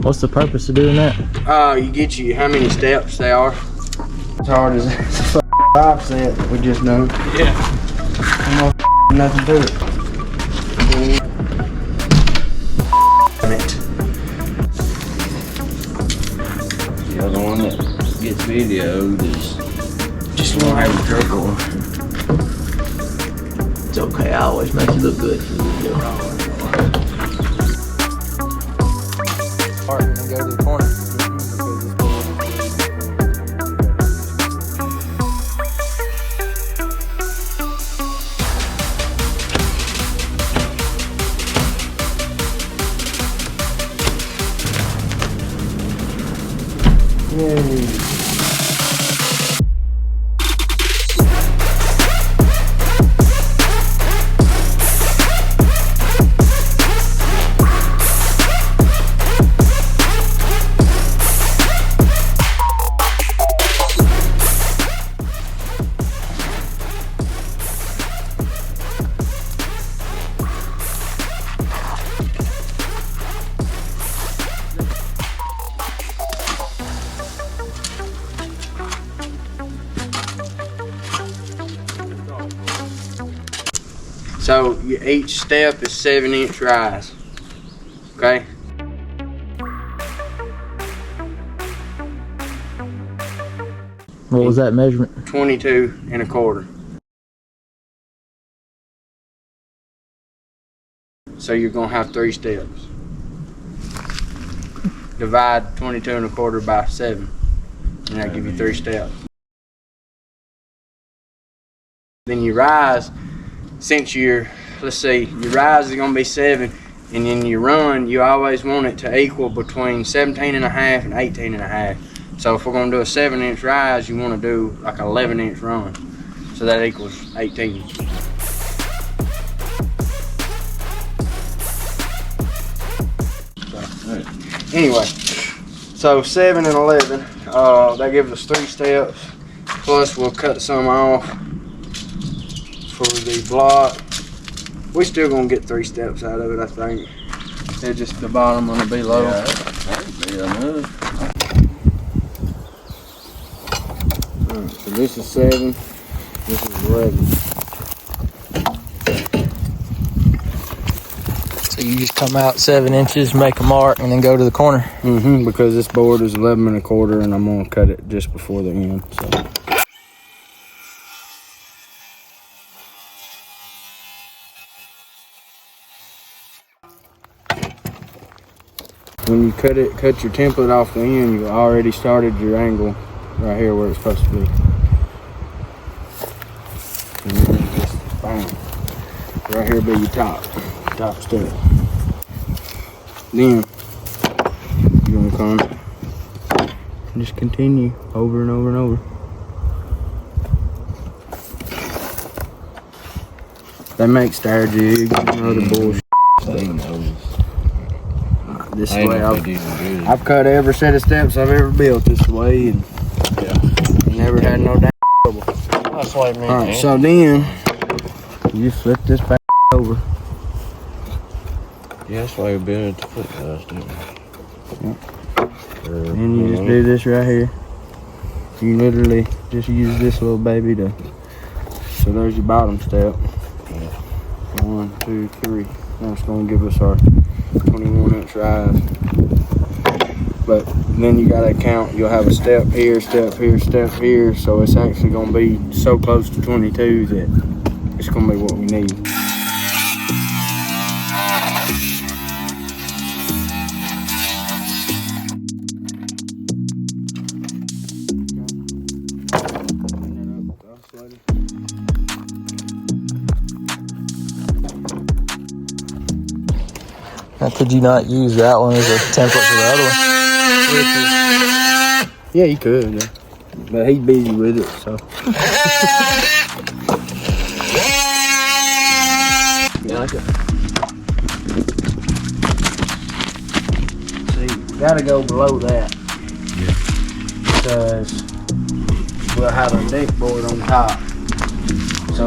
What's the purpose of doing that? You get you how many steps they are. As hard as it's 5 set we just done. Yeah. Nothing to it. The other one that gets videoed is Just a little heavy truck going. It's okay. I always make you look good for the video. Park and then go to the corner. Yay. So each step is 7-inch rise. Okay. What was that measurement? 22.25. So you're gonna have 3 steps. Divide 22.25 by 7, and that'll give you 3 steps. Then you rise. Since let's see, your rise is gonna be 7, and then you run, you always want it to equal between 17.5 and 18.5. So if we're gonna do a 7-inch rise, you wanna do like an 11-inch run. So that equals 18. Anyway, so 7 and 11, that gives us 3 steps. Plus we'll cut some off for the block. We still gonna get 3 steps out of it, I think. They're just the bottom gonna be low. yeah, that'd be enough. Alright, so this is 7, this is 11. So you just come out 7 inches, make a mark, and then go to the corner. Because this board is 11.25, and I'm gonna cut it just before the end. So. When you cut your template off the end, you already started your angle right here where it's supposed to be. And then just bam. Right here be your top step. Then you're gonna come and just continue over and over and over. They make star jigs and other bullshit. This way I've cut every set of steps I've ever built this way, and never had no damn trouble. That's what I mean. Alright, so then you flip this back over. Yeah, that's why we built it to foot guys, didn't we? And you just do this right here. You literally just use this little baby to. So there's your bottom step. 1, 2, 3. That's going to give us our 21-inch rise. But then you gotta count. You'll have a step here, step here, step here. So it's actually going to be so close to 22 that it's going to be what we need. Now, could you not use that one as a template for the other one? Yeah, you could, yeah. But he's busy with it, so. Yeah, like it. See, you gotta go below that. Yeah. Because we'll have a deck board on top. So,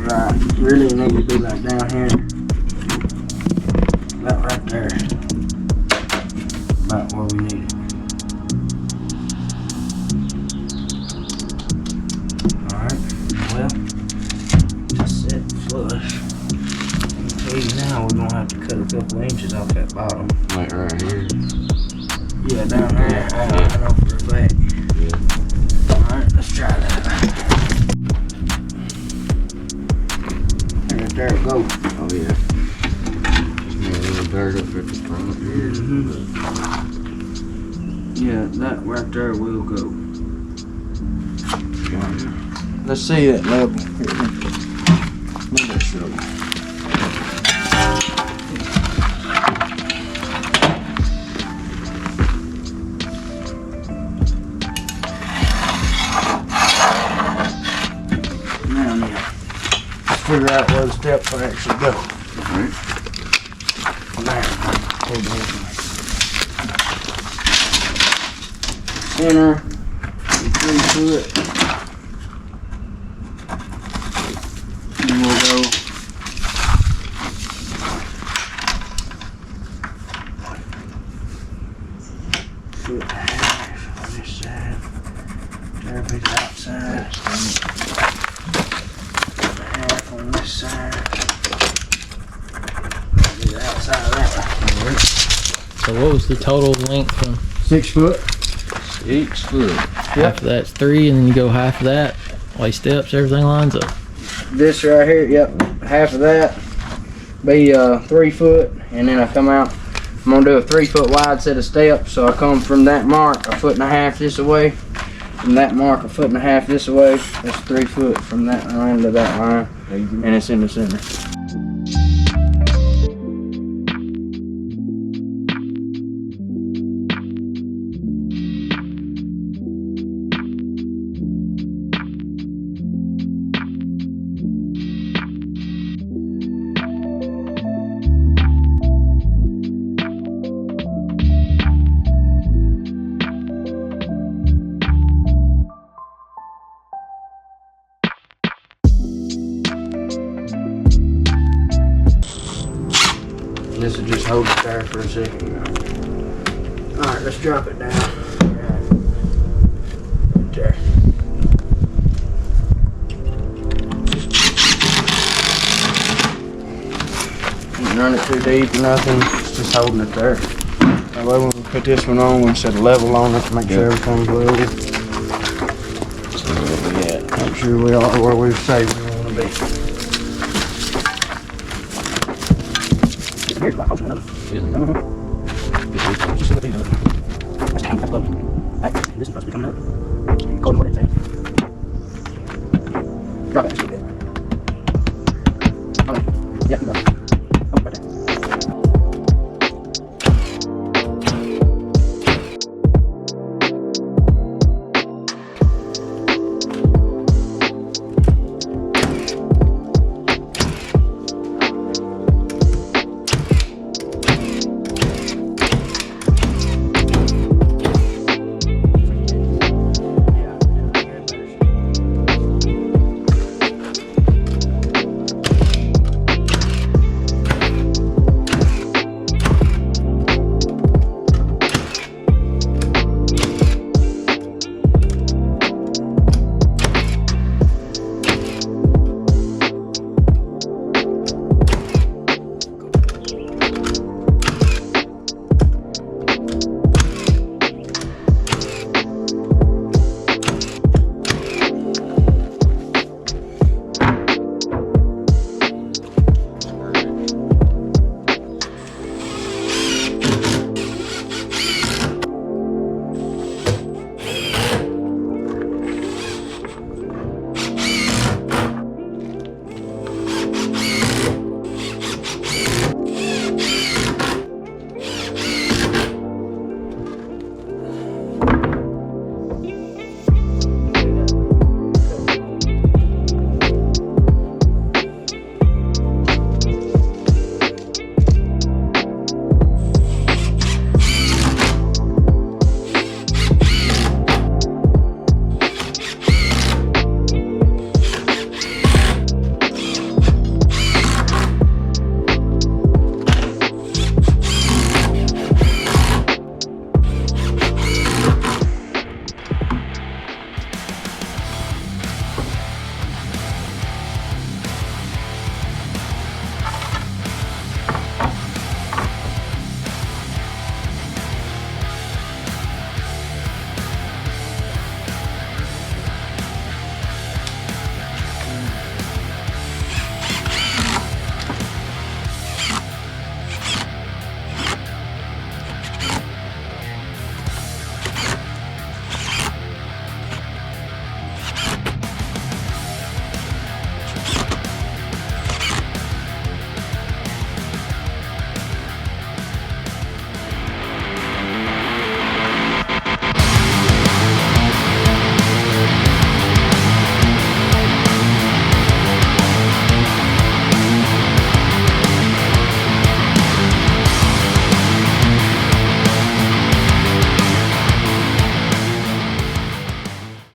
right, really need to be like down here. That right there. about where we need it. Alright, well, just set flush. Okay, now we're gonna have to cut a couple inches off that bottom. Like right here. Yeah, down there. I know for a fact. Yeah. Alright, let's try that. There it goes. Oh yeah. Just need a little dirt up at the front here. Yeah, that right there will go. Let's see that level. Let me show you. Figure out where the steps will actually go. Alright. There. Hold on. Center. 3 foot. And we'll go. Foot and a half on this side. There be the outside. On this side. The outside of that. Alright. So what was the total length from 6 foot. 6 foot. half of that's 3 and then you go half of that? Lay steps, everything lines up. This right here, yep, half of that be 3 foot, and then I come out. I'm gonna do a 3 foot wide set of steps. So I come from that mark 1.5 foot this away, from that mark 1.5 foot this away. That's 3 foot from that line to that line, and it's in the center. This will just hold it there for a second. Alright, let's drop it down. Right there. Don't run it too deep or nothing, it's just holding it there. That way when we put this one on, we set a level on it to make sure everything's level. So where we at? Make sure we are where we say we want to be. Here's my house, another. Yeah. This is supposed to be coming up. Go to what it says. Drop it.